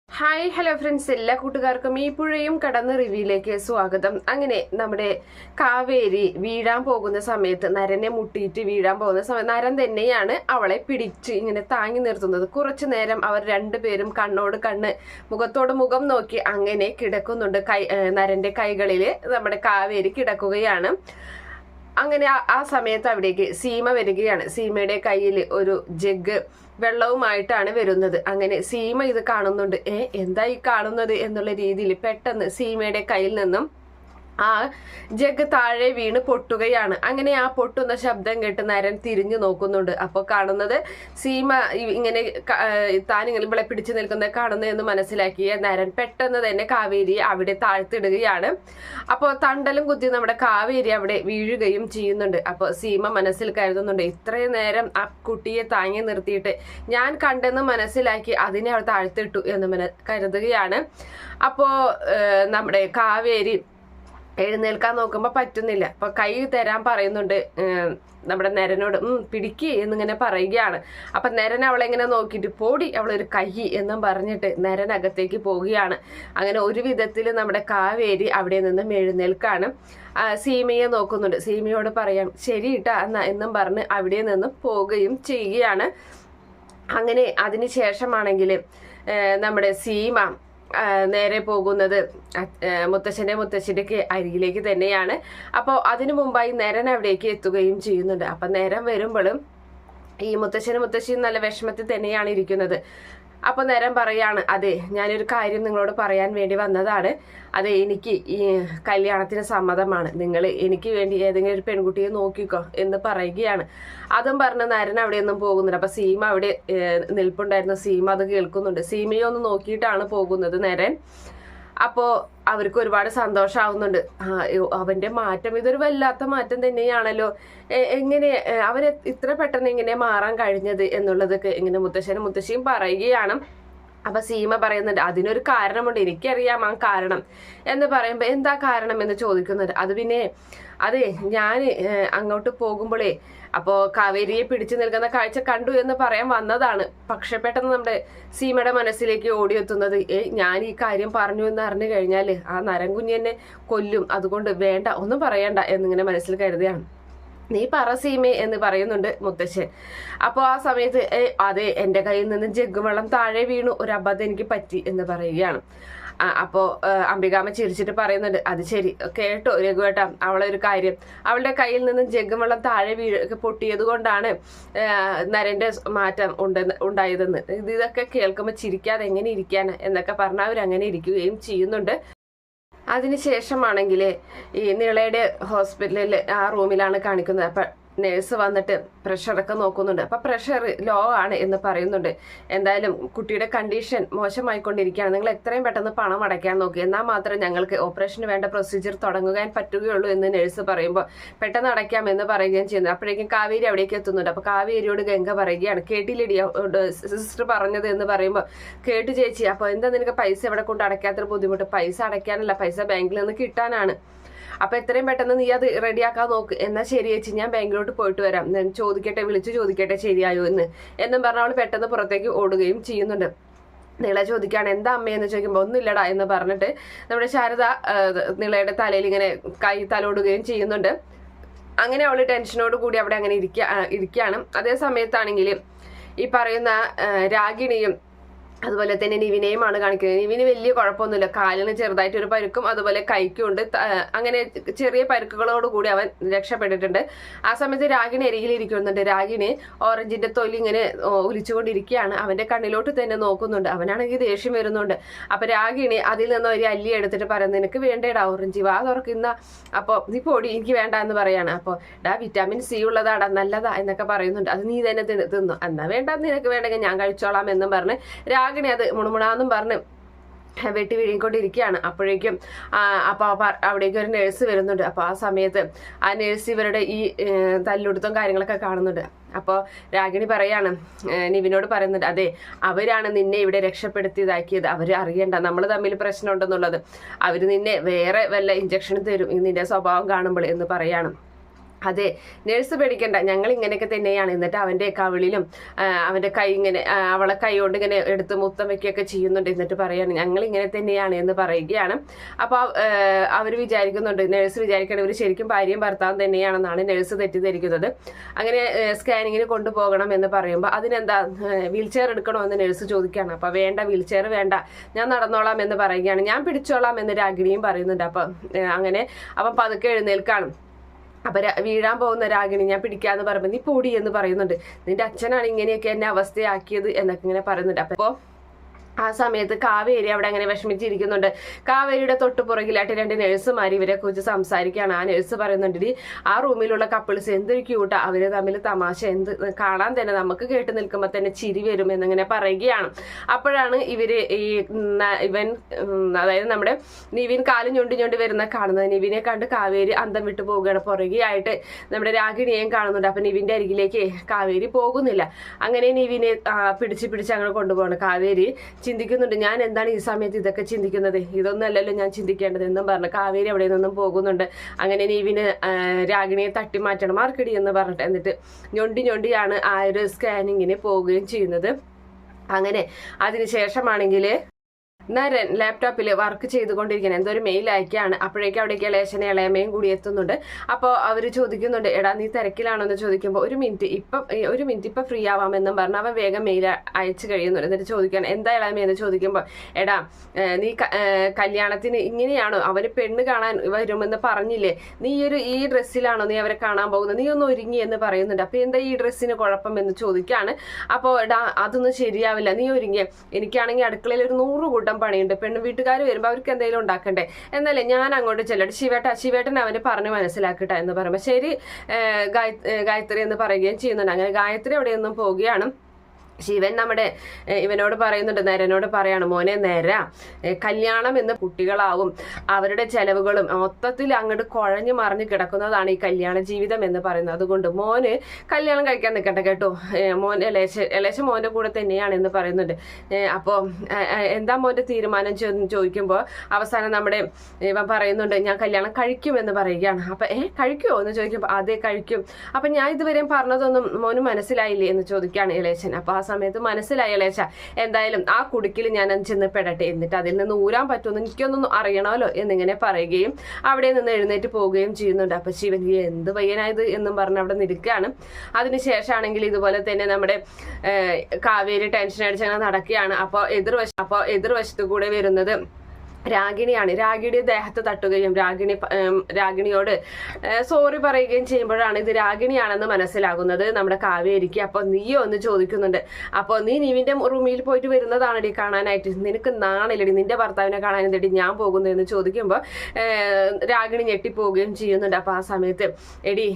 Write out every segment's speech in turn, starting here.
Hi hello friends, എല്ലാ കൂട്ടുകാർക്കും ഈ പുഴയും കടന്ന് റിവ്യൂയിലേക്ക് സ്വാഗതം. അങ്ങനെ നമ്മുടെ കാവേരി വീഴാൻ പോകുന്ന സമയത്ത് നരനെ മുട്ടിയിട്ട് വീഴാൻ പോകുന്ന സമയത്ത് നരൻ തന്നെയാണ് അവളെ പിടിച്ച് ഇങ്ങനെ താങ്ങി നിർത്തുന്നത്. കുറച്ചു നേരം അവർ രണ്ടുപേരും കണ്ണോട് കണ്ണ് മുഖത്തോട് മുഖം നോക്കി അങ്ങനെ കിടക്കുന്നുണ്ട്. നരന്റെ കൈകളില് നമ്മുടെ കാവേരി കിടക്കുകയാണ്. അങ്ങനെ ആ സമയത്ത് അവിടേക്ക് സീമ വരികയാണ്. സീമയുടെ കയ്യിൽ ഒരു ജഗ് വെള്ളവുമായിട്ടാണ് വരുന്നത്. അങ്ങനെ സീമ ഇത് കാണുന്നുണ്ട്. എന്താ ഈ കാണുന്നത് എന്നുള്ള രീതിയിൽ പെട്ടെന്ന് സീമയുടെ കയ്യിൽ നിന്നും ആ ജഗ് താഴെ വീണ് പൊട്ടുകയാണ്. അങ്ങനെ ആ പൊട്ടുന്ന ശബ്ദം കേട്ട് നരൻ തിരിഞ്ഞു നോക്കുന്നുണ്ട്. അപ്പോൾ കാണുന്നത് സീമ ഇങ്ങനെ താനിങ്ങനെ ഇവിടെ പിടിച്ചു നിൽക്കുന്നത് കാണുന്നതെന്ന് മനസ്സിലാക്കിയ നരൻ പെട്ടെന്ന് തന്നെ കാവേരിയെ അവിടെ താഴ്ത്തിടുകയാണ്. അപ്പോൾ തണ്ടലും കുത്തി നമ്മുടെ കാവേരി അവിടെ വീഴുകയും ചെയ്യുന്നുണ്ട്. അപ്പോൾ സീമ മനസ്സിൽ കരുതുന്നുണ്ട്, ഇത്രയും നേരം ആ കുട്ടിയെ താങ്ങി നിർത്തിയിട്ട് ഞാൻ കണ്ടെന്ന് മനസ്സിലാക്കി അതിനെ അവൾ താഴ്ത്തിട്ടു എന്ന് കരുതുകയാണ്. അപ്പോൾ നമ്മുടെ കാവേരി എഴുന്നേൽക്കാൻ നോക്കുമ്പോ പറ്റുന്നില്ല. അപ്പൊ കൈ തരാൻ പറയുന്നുണ്ട് നമ്മുടെ നരനോട്. പിടിക്ക് എന്നിങ്ങനെ പറയുകയാണ്. അപ്പൊ നരൻ അവളെങ്ങനെ നോക്കിയിട്ട് പോടി അവളൊരു കൈ എന്നും പറഞ്ഞിട്ട് നരൻ അകത്തേക്ക് പോവുകയാണ്. അങ്ങനെ ഒരു വിധത്തിൽ നമ്മുടെ കാവേരി അവിടെ നിന്നും എഴുന്നേൽക്കാണ്. സീമയെ നോക്കുന്നുണ്ട്. സീമയോട് പറയാം ശരി ഇട്ടാ എന്നും പറഞ്ഞ് അവിടെ നിന്നും പോവുകയും ചെയ്യുകയാണ്. അങ്ങനെ അതിനുശേഷമാണെങ്കിൽ നമ്മുടെ സീമ നേരെ പോകുന്നത് മുത്തശ്ശിന്റെ അരികിലേക്ക് തന്നെയാണ്. അപ്പോൾ അതിനു മുമ്പായി നരൻ അവിടേക്ക് എത്തുകയും ചെയ്യുന്നുണ്ട്. അപ്പൊ നേരം വരുമ്പോഴും ഈ മുത്തശ്ശിയും നല്ല വിഷമത്തിൽ തന്നെയാണ് ഇരിക്കുന്നത്. അപ്പൊ നേരം പറയാണ്, അതെ ഞാനൊരു കാര്യം നിങ്ങളോട് പറയാൻ വേണ്ടി വന്നതാണ്. അതെ എനിക്ക് ഈ കല്യാണത്തിന് സമ്മതമാണ്. നിങ്ങൾ എനിക്ക് വേണ്ടി ഏതെങ്കിലും ഒരു പെൺകുട്ടിയെ നോക്കിക്കോ എന്ന് പറയുകയാണ്. അതും പറഞ്ഞ് നരൻ അവിടെ ഒന്നും പോകുന്നുണ്ട്. അപ്പൊ സീമ അവിടെ നിൽപ്പുണ്ടായിരുന്ന സീമ അത് കേൾക്കുന്നുണ്ട്. സീമയെ ഒന്ന് നോക്കിയിട്ടാണ് പോകുന്നത് നരൻ. അപ്പോ അവർക്ക് ഒരുപാട് സന്തോഷമാവുന്നുണ്ട്. അവന്റെ മാറ്റം ഇതൊരു വല്ലാത്ത മാറ്റം തന്നെയാണല്ലോ. എങ്ങനെ അവരെ ഇത്ര പെട്ടെന്ന് എങ്ങനെ മാറാൻ കഴിഞ്ഞത് എന്നുള്ളതൊക്കെ ഇങ്ങനെ മുത്തശ്ശിയും പറയുകയാണ്. അപ്പൊ സീമ പറയുന്നുണ്ട്, അതിനൊരു കാരണമുണ്ട്, എനിക്കറിയാം ആ കാരണം എന്ന് പറയുമ്പോ എന്താ കാരണം എന്ന് ചോദിക്കുന്നുണ്ട്. അത് പിന്നെ അതെ ഞാൻ അങ്ങോട്ട് പോകുമ്പോഴേ അപ്പോ കാവേരിയെ പിടിച്ചു നിൽക്കുന്ന കാഴ്ച കണ്ടു എന്ന് പറയാൻ വന്നതാണ്. പക്ഷെ പെട്ടെന്ന് നമ്മുടെ സീമയുടെ മനസ്സിലേക്ക് ഓടിയെത്തുന്നത് ഞാൻ ഈ കാര്യം പറഞ്ഞു എന്ന് അറിഞ്ഞു കഴിഞ്ഞാല് ആ നരൻകുഞ്ഞെന്നെ കൊല്ലും, അതുകൊണ്ട് വേണ്ട ഒന്നും പറയണ്ട എന്നിങ്ങനെ മനസ്സിൽ കരുതിയാണ്. നീ പറ സീമേ എന്ന് പറയുന്നുണ്ട് മുത്തശ്ശൻ. അപ്പോൾ ആ സമയത്ത് അതെ എന്റെ കയ്യിൽ നിന്ന് ജഗ്ഗുവെള്ളം താഴെ വീണു, ഒരു അബദ്ധം എനിക്ക് പറ്റി എന്ന് പറയുകയാണ്. അപ്പോ അംബികാമ്മ ചിരിച്ചിട്ട് പറയുന്നുണ്ട്, അത് ശരി കേട്ടോ രഘുവേട്ട, അവളെ ഒരു കാര്യം, അവളുടെ കയ്യിൽ നിന്ന് ജഗ്ഗുവെള്ളം താഴെ പൊട്ടിയത് കൊണ്ടാണ് നരന്റെ മാറ്റം ഉണ്ടായതെന്ന്. ഇതൊക്കെ കേൾക്കുമ്പോൾ ചിരിക്കാതെ എങ്ങനെ ഇരിക്കാൻ എന്നൊക്കെ പറഞ്ഞാൽ അവരങ്ങനെ ഇരിക്കുകയും ചെയ്യുന്നുണ്ട്. അതിനുശേഷമാണെങ്കിൽ ഈ നിളയുടെ ഹോസ്പിറ്റലിൽ ആ റൂമിലാണ് കാണിക്കുന്നത്. അപ്പൊ നേഴ്സ് വന്നിട്ട് പ്രഷറൊക്കെ നോക്കുന്നുണ്ട്. അപ്പൊ പ്രഷർ ലോ ആണ് എന്ന് പറയുന്നുണ്ട്. എന്തായാലും കുട്ടിയുടെ കണ്ടീഷൻ മോശമായിക്കൊണ്ടിരിക്കുകയാണ്, നിങ്ങൾ എത്രയും പെട്ടെന്ന് പണം അടയ്ക്കാൻ നോക്കി, എന്നാൽ മാത്രം ഞങ്ങൾക്ക് ഓപ്പറേഷന് വേണ്ട പ്രൊസീജിയർ തുടങ്ങാൻ പറ്റുകയുള്ളൂ എന്ന് നേഴ്സ് പറയുമ്പോൾ പെട്ടെന്ന് അടയ്ക്കാം എന്ന് പറയുകയും ചെയ്യുന്നു. അപ്പോഴേക്കും കാവേരി അവിടേക്ക് എത്തുന്നുണ്ട്. അപ്പൊ കാവേരിയോട് ഗംഗ പറയുകയാണ്, കേട്ടില്ലടി സിസ്റ്റർ പറഞ്ഞത് എന്ന് പറയുമ്പോൾ കേട്ടു ചേച്ചി, അപ്പൊ എന്താ നിനക്ക് പൈസ എവിടെ കൊണ്ട് അടയ്ക്കാത്തൊരു ബുദ്ധിമുട്ട്? പൈസ അടയ്ക്കാനല്ല, പൈസ ബാങ്കിൽ നിന്ന് കിട്ടാനാണ്. അപ്പൊ എത്രയും പെട്ടെന്ന് നീ അത് റെഡിയാക്കാൻ നോക്ക്. എന്നാൽ ശരി ചേച്ചി, ഞാൻ ബാങ്കിലോട്ട് പോയിട്ട് വരാം, ഞാൻ വിളിച്ചു ചോദിക്കട്ടെ ശരിയായോ എന്നും പറഞ്ഞ അവൾ പെട്ടെന്ന് പുറത്തേക്ക് ഓടുകയും ചെയ്യുന്നുണ്ട്. നിള ചോദിക്കുകയാണ് എന്താ അമ്മയെന്ന് ചോദിക്കുമ്പോൾ ഒന്നുമില്ലടാ എന്ന് പറഞ്ഞിട്ട് നമ്മുടെ ശാരദ നിളയുടെ തലയിൽ ഇങ്ങനെ കൈ തലോടുകയും ചെയ്യുന്നുണ്ട്. അങ്ങനെ അവള് ടെൻഷനോട് കൂടി അവിടെ അങ്ങനെ ഇരിക്കുകയാണ്. അതേ സമയത്താണെങ്കിൽ ഈ പറയുന്ന രാഗിണിയും അതുപോലെ തന്നെ നിവിനെയുമാണ് കാണിക്കുന്നത്. നിവിന് വലിയ കുഴപ്പമൊന്നുമില്ല, കാലിന് ചെറുതായിട്ട് ഒരു പരുക്കും അതുപോലെ കൈക്കുണ്ട്. അങ്ങനെ ചെറിയ പരുക്കുകളോട് കൂടി അവൻ രക്ഷപ്പെട്ടിട്ടുണ്ട്. ആ സമയത്ത് രാഗിണി അരികിലിരിക്കുന്നുണ്ട്. രാഗിണി ഓറഞ്ചിന്റെ തൊലി ഇങ്ങനെ ഒലിച്ചുകൊണ്ടിരിക്കുകയാണ്. അവന്റെ കണ്ണിലോട്ട് തന്നെ നോക്കുന്നുണ്ട്. അവനാണെങ്കിൽ ദേഷ്യം വരുന്നുണ്ട്. അപ്പൊ രാഗിണി അതിൽ നിന്ന് ഒരു അല്ലി എടുത്തിട്ട് പറയുന്നത്, നിനക്ക് വേണ്ടേടാ ഓറഞ്ചി, വാ തുറക്കുന്ന. അപ്പൊ നീ പൊടി, എനിക്ക് വേണ്ട എന്ന് പറയാണ്. അപ്പൊ വിറ്റാമിൻ സി ഉള്ളതാടാ, നല്ലതാ എന്നൊക്കെ പറയുന്നുണ്ട്. അത് നീ തന്നെ തിന്നു, എന്നാ വേണ്ട നിനക്ക് വേണ്ടെങ്കിൽ ഞാൻ കഴിച്ചോളാം എന്നും പറഞ്ഞ് രാഗിണി അത് മുണുമുണാന്നും പറഞ്ഞ് വെട്ടി വീഴിക്കൊണ്ടിരിക്കുകയാണ്. അപ്പോഴേക്കും അവിടേക്ക് ഒരു നേഴ്സ് വരുന്നുണ്ട്. അപ്പൊ ആ സമയത്ത് ആ നേഴ്സ് ഇവരുടെ ഈ തല്ലുടുത്തും കാര്യങ്ങളൊക്കെ കാണുന്നുണ്ട്. അപ്പോൾ രാഗിണി പറയാണ്, നിവിനോട് പറയുന്നുണ്ട്, അതെ അവരാണ് നിന്നെ ഇവിടെ രക്ഷപ്പെടുത്തിയതാക്കിയത്, അവർ അറിയണ്ട നമ്മൾ തമ്മിൽ പ്രശ്നം ഉണ്ടെന്നുള്ളത്, അവർ നിന്നെ വേറെ വല്ല ഇഞ്ചക്ഷനും തരും നിന്റെ സ്വഭാവം കാണുമ്പോൾ എന്ന് പറയാണ്. അതെ, നഴ്സ് പേടിക്കണ്ട, ഞങ്ങൾ ഇങ്ങനെയൊക്കെ തന്നെയാണ്. എന്നിട്ട് അവന്റെ കവിളിലും അവന്റെ കൈ ഇങ്ങനെ അവളെ കൈ കൊണ്ട് ഇങ്ങനെ എടുത്ത് മുത്തം വെക്കുകയൊക്കെ ചെയ്യുന്നുണ്ട്. എന്നിട്ട് പറയാണ് ഞങ്ങൾ ഇങ്ങനെ തന്നെയാണ് എന്ന് പറയുകയാണ്. അപ്പൊ അവര് വിചാരിക്കുന്നുണ്ട്, നഴ്സ് വിചാരിക്കണം ഇവർ ശരിക്കും ഭാര്യയും ഭർത്താവും തന്നെയാണെന്നാണ് നഴ്സ് തെറ്റിദ്ധരിക്കുന്നത്. അങ്ങനെ സ്കാനിങ്ങിന് കൊണ്ടുപോകണം എന്ന് പറയുമ്പോൾ അതിനെന്താ വീൽ ചെയർ എടുക്കണോ എന്ന് നഴ്സ് ചോദിക്കുകയാണ്. അപ്പൊ വേണ്ട, വീൽ ചെയർ വേണ്ട, ഞാൻ നടന്നോളാം എന്ന് പറയുകയാണ്. ഞാൻ പിടിച്ചോളാം എന്ന് രാഗിണിയും പറയുന്നുണ്ട്. അപ്പൊ അങ്ങനെ അവൻ പതുക്കെ എഴുന്നേൽക്കാണ്. അപ്പൊ വീഴാൻ പോകുന്ന രാഗിണി ഞാൻ പിടിക്കാന്ന് പറയുമ്പോൾ നീ പൊടി എന്ന് പറയുന്നുണ്ട്. നിന്റെ അച്ഛനാണ് ഇങ്ങനെയൊക്കെ എന്നെ അവസ്ഥയാക്കിയത് എന്നൊക്കെ ഇങ്ങനെ പറയുന്നുണ്ട്. അപ്പൊ ആ സമയത്ത് കാവേരി അവിടെ അങ്ങനെ വിഷമിച്ചിരിക്കുന്നുണ്ട്. കാവേരിയുടെ തൊട്ടു പുറകിലായിട്ട് 2 നഴ്സുമാർ ഇവരെ കുറിച്ച് സംസാരിക്കുകയാണ്. ആ നഴ്സ് പറയുന്നുണ്ട്, ആ റൂമിലുള്ള കപ്പിൾസ് എന്തൊരു ക്യൂട്ടാ, അവര് തമ്മിൽ തമാശ എന്ത് കാണാൻ തന്നെ നമുക്ക് കേട്ട് നിൽക്കുമ്പോൾ തന്നെ ചിരി വരും എന്നിങ്ങനെ പറയുകയാണ്. അപ്പോഴാണ് ഇവൻ അതായത് നമ്മുടെ നിവിൻ കാലും ഞൊണ്ടി വരുന്ന കാണുന്നത്. നിവിനെ കണ്ട് കാവേരി അന്തം വിട്ടു പോവുകയാണ്. പുറകെയായിട്ട് നമ്മുടെ രാഗിണിയെയും കാണുന്നുണ്ട്. അപ്പൊ നിവിന്റെ അരികിലേക്ക് കാവേരി പോകുന്നില്ല. അങ്ങനെ നിവിനെ പിടിച്ച് അങ്ങനെ കൊണ്ടുപോകണം. കാവേരി ചിന്തിക്കുന്നുണ്ട്, ഞാൻ എന്താണ് ഈ സമയത്ത് ഇതൊക്കെ ചിന്തിക്കുന്നത്, ഇതൊന്നല്ലല്ലോ ഞാൻ ചിന്തിക്കേണ്ടത് എന്നും പറഞ്ഞു കാവേരി അവിടെ നിന്നും പോകുന്നുണ്ട്. അങ്ങനെ നീവിന് രാഗിണിയെ തട്ടി മാറ്റണം മാർക്കടി എന്ന് പറഞ്ഞിട്ട് എന്നിട്ട് ഞൊണ്ടിയാണ് ആ ഒരു സ്കാനിങ്ങിന് പോവുകയും ചെയ്യുന്നത്. അങ്ങനെ അതിനുശേഷമാണെങ്കിൽ നരൻ ലാപ്ടോപ്പിൽ വർക്ക് ചെയ്തുകൊണ്ടിരിക്കുന്നത് എന്തോ ഒരു മെയിൽ അയക്കുകയാണ്. അപ്പോഴേക്കും അവിടേക്ക് ഇളയച്ചനെ ഇളയമയും കൂടി എത്തുന്നുണ്ട്. അപ്പോൾ അവർ ചോദിക്കുന്നുണ്ട്, എടാ നീ തിരക്കിലാണോ എന്ന് ചോദിക്കുമ്പോൾ ഒരു മിനിറ്റ് ഇപ്പം ഫ്രീ ആവാമെന്നും പറഞ്ഞ് അവൻ വേഗം മെയിൽ അയച്ചു കഴിയുന്നുണ്ട്. എന്നിട്ട് ചോദിക്കുകയാണ് എന്താ ഇളയമയെന്ന് ചോദിക്കുമ്പോൾ, എടാ നീ കല്യാണത്തിന് ഇങ്ങനെയാണോ, അവന് പെണ്ണ് കാണാൻ വരുമെന്ന് പറഞ്ഞില്ലേ, നീ ഈ ഡ്രസ്സിലാണോ നീ അവരെ കാണാൻ പോകുന്നത്, നീ ഒന്ന് ഒരുങ്ങി എന്ന് പറയുന്നുണ്ട്. അപ്പോൾ എന്താ ഈ ഡ്രസ്സിന് കുഴപ്പം എന്ന് ചോദിക്കുകയാണ്. അപ്പോൾ എടാ അതൊന്നും ശരിയാവില്ല, നീ ഒരുങ്ങിയ, എനിക്കാണെങ്കിൽ അടുക്കളയിൽ ഒരു 100 കൂട്ടം പണിയുണ്ട്, പെണ്ണ് വീട്ടുകാർ വരുമ്പോൾ അവർക്ക് എന്തെങ്കിലും ഉണ്ടാക്കണ്ടേ, എന്നല്ലേ ഞാൻ അങ്ങോട്ട് ചെല്ലട്ടെ, ശിവേട്ടൻ അവന് പറഞ്ഞ് മനസ്സിലാക്കട്ടെ എന്ന് പറയുമ്പോൾ ശരി ഗായത്രി എന്ന് പറയുകയും ചെയ്യുന്നുണ്ട്. അങ്ങനെ ഗായത്രി എവിടെയൊന്നും പോവുകയാണ്. ശിവൻ ഇവനോട് പറയുന്നുണ്ട്, നരനോട് പറയാണ്, മോനെ നര, കല്യാണം എന്ന് കുട്ടികളാവും, അവരുടെ ചെലവുകളും മൊത്തത്തിൽ അങ്ങോട്ട് കുഴഞ്ഞു മറിഞ്ഞ് കിടക്കുന്നതാണ് ഈ കല്യാണ ജീവിതം എന്ന് പറയുന്നത്. അതുകൊണ്ട് മോന് കല്യാണം കഴിക്കാൻ നിൽക്കട്ടെ കേട്ടോ, മോൻ ഇളേശ മോന്റെ കൂടെ തന്നെയാണ് എന്ന് പറയുന്നുണ്ട്. അപ്പോൾ എന്താ മോന്റെ തീരുമാനം ചോദിക്കുമ്പോൾ അവസാനം ഇവൻ പറയുന്നുണ്ട്, ഞാൻ കല്യാണം കഴിക്കുമെന്ന് പറയുകയാണ്. അപ്പൊ കഴിക്കുമോ എന്ന് ചോദിക്കുമ്പോൾ അതെ കഴിക്കും. അപ്പൊ ഞാൻ ഇതുവരെയും പറഞ്ഞതൊന്നും മോന് മനസ്സിലായില്ലേ എന്ന് ചോദിക്കുകയാണ് ഇളേശൻ. അപ്പൊ ആ സമയത്ത് മനസ്സിലായി ഇളേശ, എന്തായാലും ആ കുടുക്കിൽ ഞാൻ ചെന്ന് പെടട്ടെ, എന്നിട്ട് അതിൽ നിന്ന് ഊരാൻ പറ്റുമെന്ന് എനിക്കൊന്നും അറിയണമല്ലോ എന്നിങ്ങനെ പറയുകയും അവിടെ നിന്ന് എഴുന്നേറ്റ് പോവുകയും ചെയ്യുന്നുണ്ട്. അപ്പൊ ശിവൻ എന്ത് പയ്യനായത് എന്നും പറഞ്ഞ് അവിടെ നിൽക്കുകയാണ്. അതിനുശേഷമാണെങ്കിൽ ഇതുപോലെ തന്നെ നമ്മുടെ കാവേരി ടെൻഷൻ അടിച്ചങ്ങനെ നടക്കുകയാണ്. അപ്പോൾ എതിർവശത്തു കൂടെ വരുന്നത് രാഗിണിയാണ്. രാഗിണിയെ ദേഹത്ത് തട്ടുകയും രാഗിണിയോട് സോറി പറയുകയും ചെയ്യുമ്പോഴാണ് ഇത് രാഗിണിയാണെന്ന് മനസ്സിലാകുന്നത് നമ്മുടെ കാവേരിക്ക്. അപ്പൊ നീയോ എന്ന് ചോദിക്കുന്നുണ്ട്. അപ്പോൾ നീ നിവിന്റെ റൂമിൽ പോയിട്ട് വരുന്നതാണടി കാണാനായിട്ട്, നിനക്ക് നാണില്ലടി, നിന്റെ ഭർത്താവിനെ കാണാൻ എന്തടി ഞാൻ പോകുന്നു എന്ന് ചോദിക്കുമ്പോൾ രാഗിണി ഞെട്ടിപ്പോവുകയും ചെയ്യുന്നുണ്ട്. അപ്പൊ ആ സമയത്ത് എടി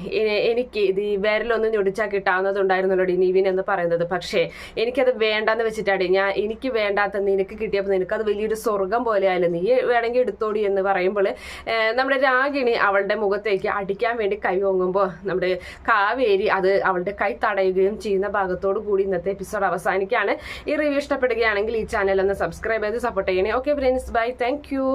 എനിക്ക് ഇത് ഈ വിരലൊന്നും ഞൊടിച്ചാൽ കിട്ടാവുന്നതുണ്ടായിരുന്നല്ലോടി നിവിൻ എന്ന് പറയുന്നത്, പക്ഷേ എനിക്കത് വേണ്ടാന്ന് വെച്ചിട്ടാടി എനിക്ക് വേണ്ടാത്ത നിനക്ക് കിട്ടിയപ്പോൾ നിനക്കത് വലിയൊരു സ്വർഗം പോലെ ആയാലും നീ വേണമെങ്കിൽ എടുത്തോടി എന്ന് പറയുമ്പോൾ നമ്മുടെ രാഗിണി അവളുടെ മുഖത്തേക്ക് അടിക്കാൻ വേണ്ടി കൈ ഓങ്ങുമ്പോൾ നമ്മുടെ കാവേരി അത് അവളുടെ കൈ തടയുകയും ചെയ്യുന്ന ഭാഗത്തോടു കൂടി ഇന്നത്തെ എപ്പിസോഡ് അവസാനിക്കുകയാണ്. ഈ റിവ്യൂ ഇഷ്ടപ്പെടുകയാണെങ്കിൽ ഈ ചാനൽ ഒന്ന് സബ്സ്ക്രൈബ് ചെയ്ത് സപ്പോർട്ട് ചെയ്യണേ. Okay friends, bye, thank U.